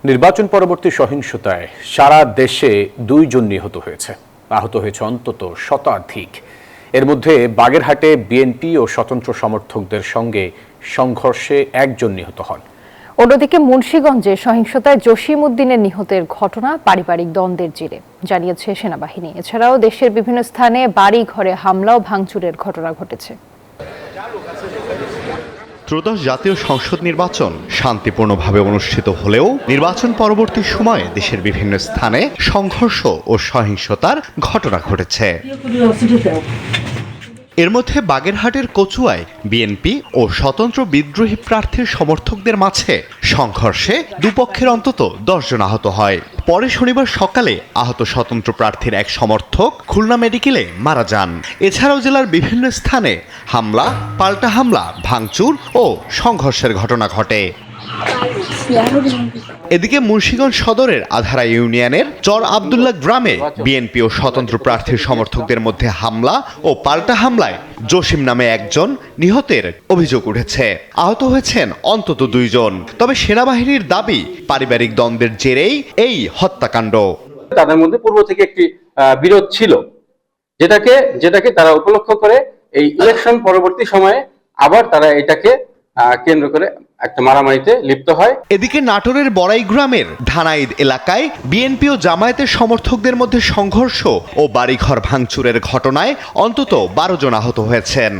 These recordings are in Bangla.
নির্বাচন পরবর্তী সহিংসতায় সারা দেশে 2 জন নিহত হয়েছে, আহত হয়েছে অন্তত শতাধিক। এর মধ্যে বাগেরহাটে বিএনপি ও স্বতন্ত্র সমর্থকদের সঙ্গে সংঘর্ষে 1 জন নিহত হন। অন্যদিকে মুন্সিগঞ্জে সহিংসতায় জসিম উদ্দিনের নিহতের ঘটনা পারিবারিক দ্বন্দ্বের জেরে, জানিয়েছে সেনাবাহিনী। এছাড়াও দেশের বিভিন্ন স্থানে বাড়ি ঘরে হামলা ও ভাঙচুরের ঘটনা ঘটেছে। ত্রয়োদশ জাতীয় সংসদ নির্বাচন শান্তিপূর্ণভাবে অনুষ্ঠিত হলেও নির্বাচন পরবর্তী সময়ে দেশের বিভিন্ন স্থানে সংঘর্ষ ও সহিংসতার ঘটনা ঘটেছে। এর মধ্যে বাগেরহাটের কচুয়ায় বিএনপি ও স্বতন্ত্র বিদ্রোহী প্রার্থীর সমর্থকদের মাঝে সংঘর্ষে দুপক্ষের অন্তত 10 জন আহত হয়। পরে শনিবার সকালে আহত স্বতন্ত্র প্রার্থীর এক সমর্থক খুলনা মেডিকেলে মারা যান। এছাড়াও জেলার বিভিন্ন স্থানে হামলা, পাল্টা হামলা, ভাঙচুর ও সংঘর্ষের ঘটনা ঘটে। এদিকে মুন্সিগঞ্জ সদরের আধারা ইউনিয়নের চর আব্দুল্লাহ গ্রামে বিএনপি ও স্বতন্ত্র প্রার্থীর সমর্থকদের মধ্যে হামলা ও পাল্টা হামলায় জসিম নামে 1 জন নিহতের অভিযোগ উঠেছে। আহত হয়েছেন অন্তত 2 জন। তবে সেনাবাহিনীর দাবি পারিবারিক দ্বন্দ্বের জেরেই এই হত্যাকাণ্ড। তাদের মধ্যে পূর্ব থেকে একটি বিরোধ ছিল, যেটাকে তারা উপলক্ষ করে এই ইলেকশন পরবর্তী সময়ে আবার তারা এটাকে কেন্দ্র করে একটা মারামারিতে লিপ্ত হয়। এদিকে নাটোরের বড়াই গ্রামের ধানাইদ এলাকায় বিএনপি ও জামায়াতের সমর্থকদের মধ্যে সংঘর্ষ ও বাড়িঘর ভাঙচুরের ঘটনায় অন্তত 12 জন আহত হয়েছেন।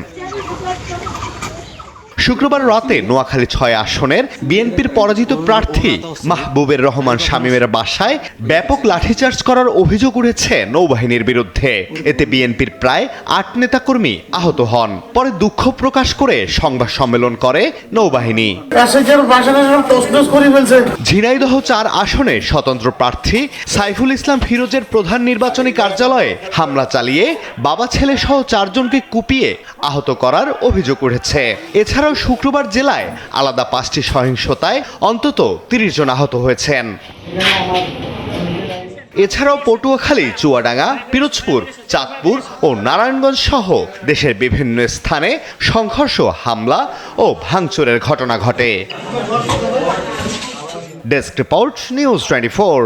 শুক্রবার রাতে নোয়াখালী 6 আসনের বিএনপির পরাজিত প্রার্থী মাহবুবের রহমান শামীমের বাসায় ব্যাপক লাঠিচার্জ করার অভিযোগ উঠেছে নৌবাহিনীর বিরুদ্ধে। এতে বিএনপির প্রায় 8 নেতাকর্মী আহত হন। পরে দুঃখ প্রকাশ করে সংবাদ সম্মেলন করে নৌবাহিনী। ঝিনাইদহ 4 আসনে স্বতন্ত্র প্রার্থী সাইফুল ইসলাম ফিরোজের প্রধান নির্বাচনী কার্যালয়ে হামলা চালিয়ে বাবা ছেলে সহ 4 জনকে কুপিয়ে আহত করার অভিযোগ উঠেছে। এছাড়াও শুক্রবার জেলায় আলাদা 5টি সহিংসতায় অন্তত 30 জন আহত হয়েছেন। এছাড়াও পটুয়াখালী, চুয়াডাঙ্গা, পিরোজপুর, চাঁদপুর ও নারায়ণগঞ্জ সহ দেশের বিভিন্ন স্থানে সংঘর্ষ, হামলা ও ভাঙচুরের ঘটনা ঘটে। Desk report, news 24।